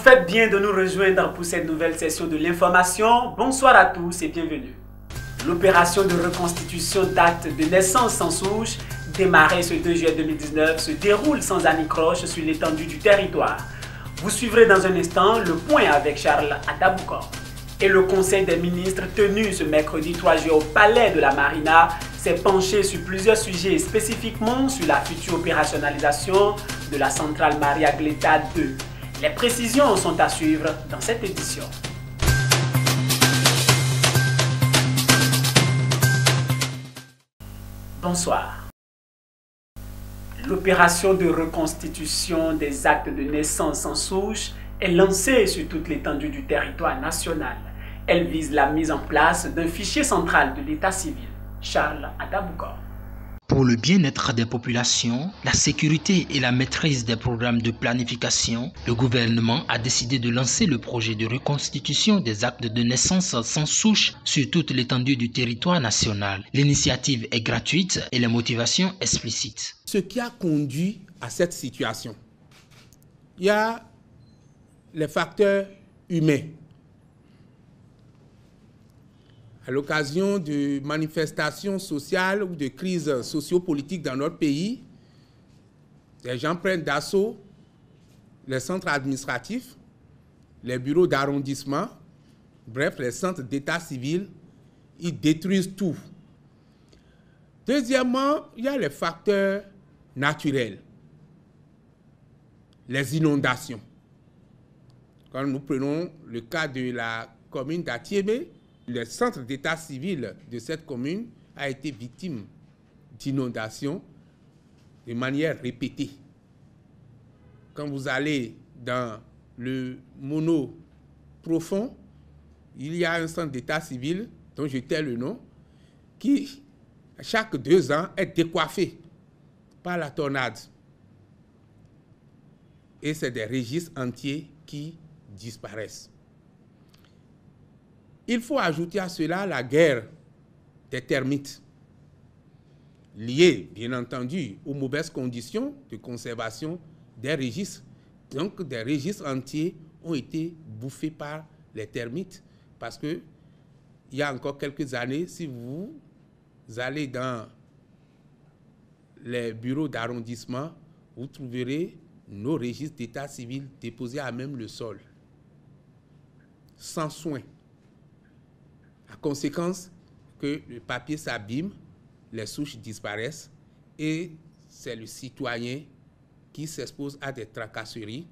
faites bien de nous rejoindre pour cette nouvelle session de l'information. Bonsoir à tous et bienvenue. L'opération de reconstitution d'actes de naissance sans souche, démarrée ce 2 juillet 2019, se déroule sans anicroche sur l'étendue du territoire. Vous suivrez dans un instant le point avec Charles Ataboukor. Et le Conseil des ministres tenu ce mercredi 3 juillet au Palais de la Marina s'est penché sur plusieurs sujets, spécifiquement sur la future opérationnalisation de la centrale Maria Gleta 2. Les précisions sont à suivre dans cette édition. Bonsoir. L'opération de reconstitution des actes de naissance sans souche est lancée sur toute l'étendue du territoire national. Elle vise la mise en place d'un fichier central de l'état civil. Charles Ataboukor. Pour le bien-être des populations, la sécurité et la maîtrise des programmes de planification, le gouvernement a décidé de lancer le projet de reconstitution des actes de naissance sans souche sur toute l'étendue du territoire national. L'initiative est gratuite et les motivations explicites. Ce qui a conduit à cette situation, il y a les facteurs humains. À l'occasion de manifestations sociales ou de crises sociopolitiques dans notre pays, les gens prennent d'assaut les centres administratifs, les bureaux d'arrondissement, bref, les centres d'état civil, ils détruisent tout. Deuxièmement, il y a les facteurs naturels, les inondations. Quand nous prenons le cas de la commune d'Atiébé, le centre d'état civil de cette commune a été victime d'inondations de manière répétée. Quand vous allez dans le Mono profond, il y a un centre d'état civil, dont je tais le nom, qui, chaque 2 ans, est décoiffé par la tornade. Et c'est des registres entiers qui disparaissent. Il faut ajouter à cela la guerre des termites, liée, bien entendu, aux mauvaises conditions de conservation des registres. Donc, des registres entiers ont été bouffés par les termites, parce que il y a encore quelques années, si vous allez dans les bureaux d'arrondissement, vous trouverez nos registres d'état civil déposés à même le sol, sans soin. La conséquence, que le papier s'abîme, les souches disparaissent et c'est le citoyen qui s'expose à des tracasseries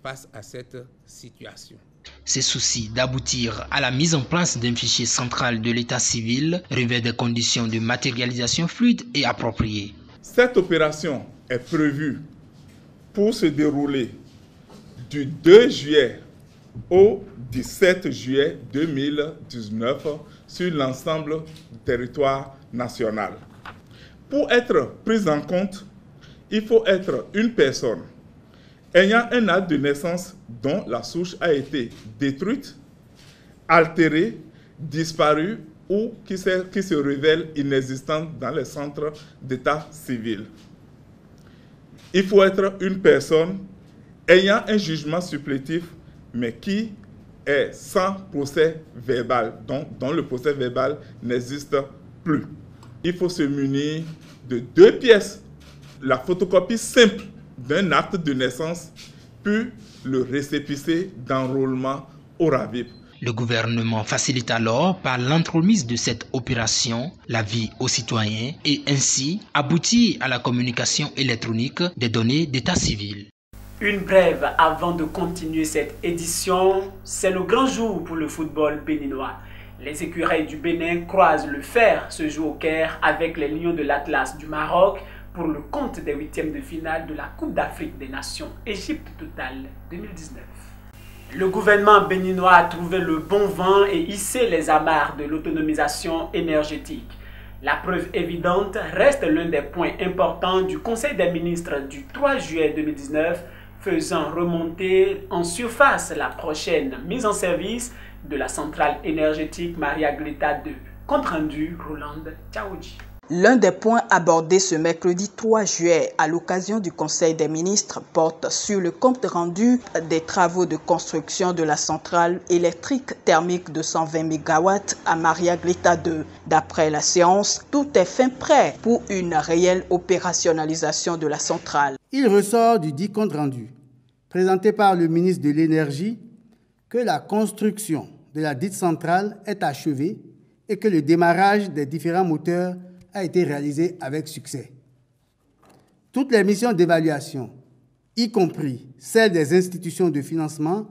face à cette situation. Ces soucis d'aboutir à la mise en place d'un fichier central de l'état civil revêt des conditions de matérialisation fluide et appropriées. Cette opération est prévue pour se dérouler du 2 juillet au 17 juillet 2019 sur l'ensemble du territoire national. Pour être prise en compte, il faut être une personne ayant un acte de naissance dont la souche a été détruite, altérée, disparue ou qui se révèle inexistante dans les centres d'état civil. Il faut être une personne ayant un jugement supplétif mais qui est sans procès verbal, dont le procès verbal n'existe plus. Il faut se munir de 2 pièces, la photocopie simple d'un acte de naissance, puis le récépissé d'enrôlement au RAVIP. Le gouvernement facilite alors, par l'entremise de cette opération, la vie aux citoyens et ainsi aboutit à la communication électronique des données d'état civil. Une brève avant de continuer cette édition, c'est le grand jour pour le football béninois. Les écureuils du Bénin croisent le fer ce jour au Caire avec les Lions de l'Atlas du Maroc pour le compte des 8e de finale de la Coupe d'Afrique des Nations Égypte Total 2019. Le gouvernement béninois a trouvé le bon vent et hissé les amarres de l'autonomisation énergétique. La preuve évidente reste l'un des points importants du Conseil des ministres du 3 juillet 2019, faisant remonter en surface la prochaine mise en service de la centrale énergétique Maria Gleta 2. Compte rendu, Roland Tchaoudji. L'un des points abordés ce mercredi 3 juillet à l'occasion du Conseil des ministres porte sur le compte rendu des travaux de construction de la centrale électrique thermique de 120 MW à Maria Glita 2. D'après la séance, tout est fin prêt pour une réelle opérationnalisation de la centrale. Il ressort du dit compte rendu, présenté par le ministre de l'Énergie, que la construction de la dite centrale est achevée et que le démarrage des différents moteurs a été réalisé avec succès. Toutes les missions d'évaluation, y compris celles des institutions de financement,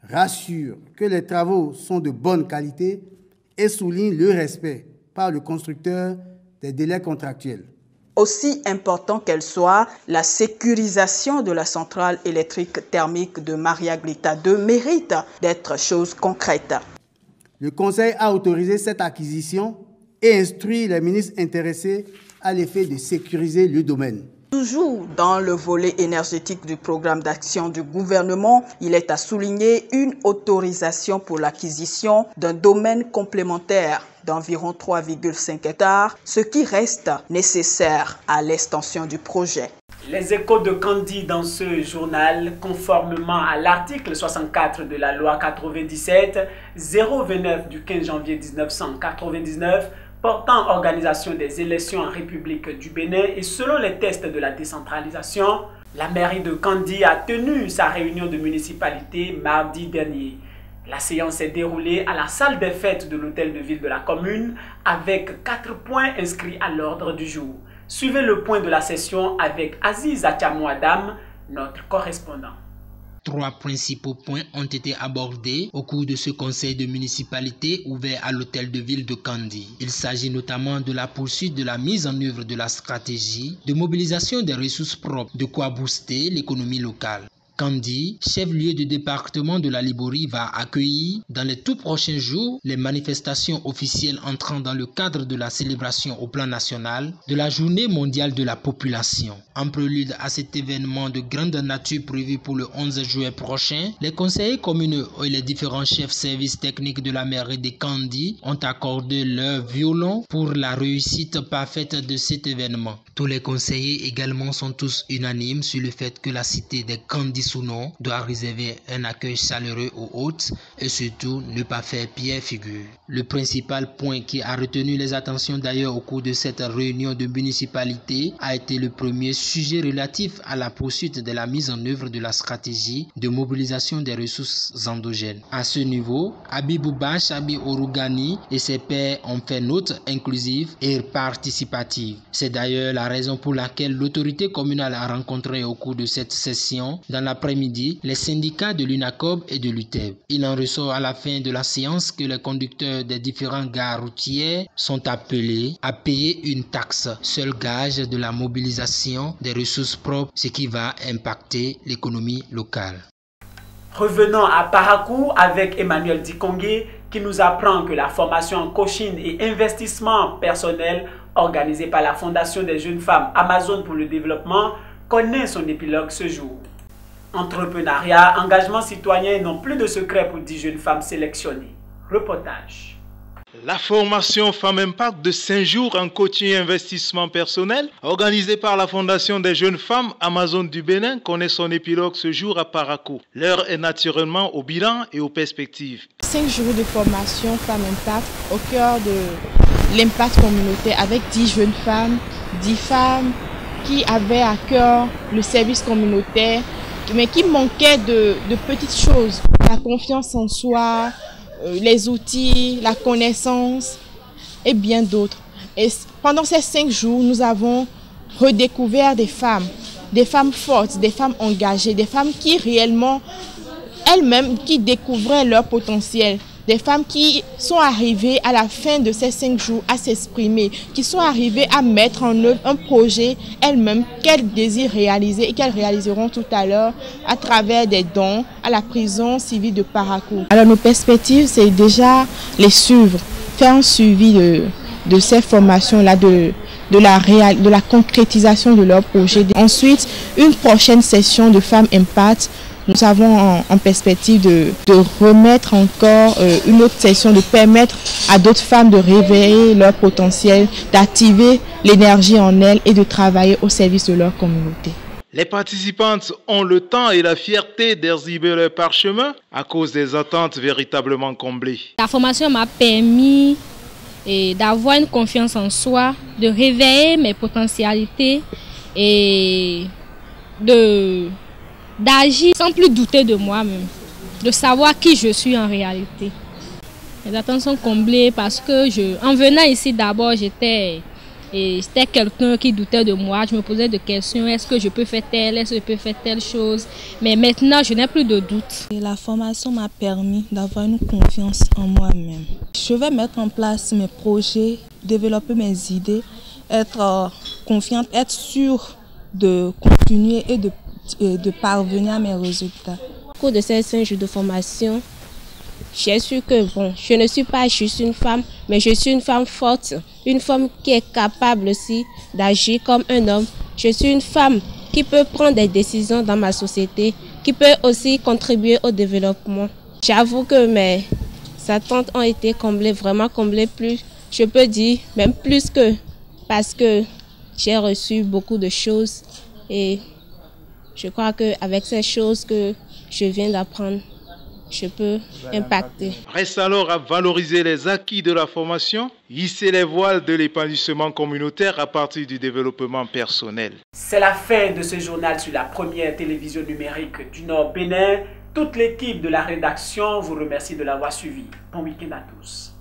rassurent que les travaux sont de bonne qualité et soulignent le respect par le constructeur des délais contractuels. Aussi important qu'elle soit, la sécurisation de la centrale électrique thermique de Maria Glita 2 mérite d'être chose concrète. Le Conseil a autorisé cette acquisition et instruit les ministres intéressés à l'effet de sécuriser le domaine. Toujours dans le volet énergétique du programme d'action du gouvernement, il est à souligner une autorisation pour l'acquisition d'un domaine complémentaire d'environ 3,5 hectares, ce qui reste nécessaire à l'extension du projet. Les échos de Kandi dans ce journal, conformément à l'article 64 de la loi 97-029 du 15 janvier 1999, portant organisation des élections en République du Bénin et selon les tests de la décentralisation, la mairie de Kandi a tenu sa réunion de municipalité mardi dernier. La séance s'est déroulée à la salle des fêtes de l'hôtel de ville de la commune avec 4 points inscrits à l'ordre du jour. Suivez le point de la session avec Aziz Atiamou Adam, notre correspondant. 3 principaux points ont été abordés au cours de ce conseil de municipalité ouvert à l'hôtel de ville de Kandi. Il s'agit notamment de la poursuite de la mise en œuvre de la stratégie de mobilisation des ressources propres, de quoi booster l'économie locale. Kandi, chef-lieu du département de la Liborie, va accueillir dans les tout prochains jours les manifestations officielles entrant dans le cadre de la célébration au plan national de la Journée mondiale de la population. En prélude à cet événement de grande nature prévu pour le 11 juillet prochain, les conseillers communaux et les différents chefs services techniques de la mairie de Kandi ont accordé leur violon pour la réussite parfaite de cet événement. Tous les conseillers également sont tous unanimes sur le fait que la cité des Kandi doit réserver un accueil chaleureux aux hôtes et surtout ne pas faire pierre figure. Le principal point qui a retenu les attentions d'ailleurs au cours de cette réunion de municipalité a été le premier sujet relatif à la poursuite de la mise en œuvre de la stratégie de mobilisation des ressources endogènes. À ce niveau, Abibouba Chabi Orugani et ses pairs ont fait note inclusive et participative. C'est d'ailleurs la raison pour laquelle l'autorité communale a rencontré au cours de cette session dans l'après-midi les syndicats de l'UNACOB et de l'UTEB. Il en ressort à la fin de la séance que les conducteurs des différents gares routières sont appelés à payer une taxe, seul gage de la mobilisation des ressources propres, ce qui va impacter l'économie locale. Revenons à Parakou avec Emmanuel Dikongé qui nous apprend que la formation en coaching et investissement personnel organisée par la Fondation des jeunes femmes Amazon pour le développement connaît son épilogue ce jour. Entrepreneuriat, engagement citoyen n'ont plus de secret pour 10 jeunes femmes sélectionnées. Reportage. La formation Femmes Impact de 5 jours en coaching et investissement personnel, organisée par la Fondation des jeunes femmes Amazon du Bénin, connaît son épilogue ce jour à Parakou. L'heure est naturellement au bilan et aux perspectives. 5 jours de formation Femmes Impact au cœur de l'impact communautaire avec 10 jeunes femmes, 10 femmes qui avaient à cœur le service communautaire, mais qui manquaient de petites choses, la confiance en soi, les outils, la connaissance et bien d'autres. Et pendant ces 5 jours, nous avons redécouvert des femmes fortes, des femmes engagées, des femmes qui réellement, elles-mêmes, qui découvraient leur potentiel. Des femmes qui sont arrivées à la fin de ces 5 jours à s'exprimer, qui sont arrivées à mettre en œuvre un projet elles-mêmes qu'elles désirent réaliser et qu'elles réaliseront tout à l'heure à travers des dons à la prison civile de Parakou. Alors nos perspectives, c'est déjà les suivre, faire un suivi de ces formations-là, de la concrétisation de leur projet. Ensuite, une prochaine session de Femmes Impact. Nous avons en perspective de remettre encore une autre session, de permettre à d'autres femmes de réveiller leur potentiel, d'activer l'énergie en elles et de travailler au service de leur communauté. Les participantes ont le temps et la fierté d'exhiber leur parchemin à cause des attentes véritablement comblées. La formation m'a permis d'avoir une confiance en soi, de réveiller mes potentialités et d'agir sans plus douter de moi-même, de savoir qui je suis en réalité. Les attentes sont comblées parce que en venant ici d'abord, j'étais quelqu'un qui doutait de moi. Je me posais des questions, est-ce que je peux faire telle chose? Mais maintenant, je n'ai plus de doute. La formation m'a permis d'avoir une confiance en moi-même. Je vais mettre en place mes projets, développer mes idées, être confiante, être sûre de continuer et de parvenir à mes résultats. Au cours de ces 5 jours de formation, j'ai su que je ne suis pas juste une femme, mais je suis une femme forte, une femme qui est capable aussi d'agir comme un homme. Je suis une femme qui peut prendre des décisions dans ma société, qui peut aussi contribuer au développement. J'avoue que mes attentes ont été comblées, vraiment comblées plus, je peux dire même plus que, parce que j'ai reçu beaucoup de choses et je crois qu'avec ces choses que je viens d'apprendre, je peux impacter. Reste alors à valoriser les acquis de la formation, hisser les voiles de l'épanouissement communautaire à partir du développement personnel. C'est la fin de ce journal sur la première télévision numérique du Nord Bénin. Toute l'équipe de la rédaction vous remercie de l'avoir suivi. Bon week-end à tous.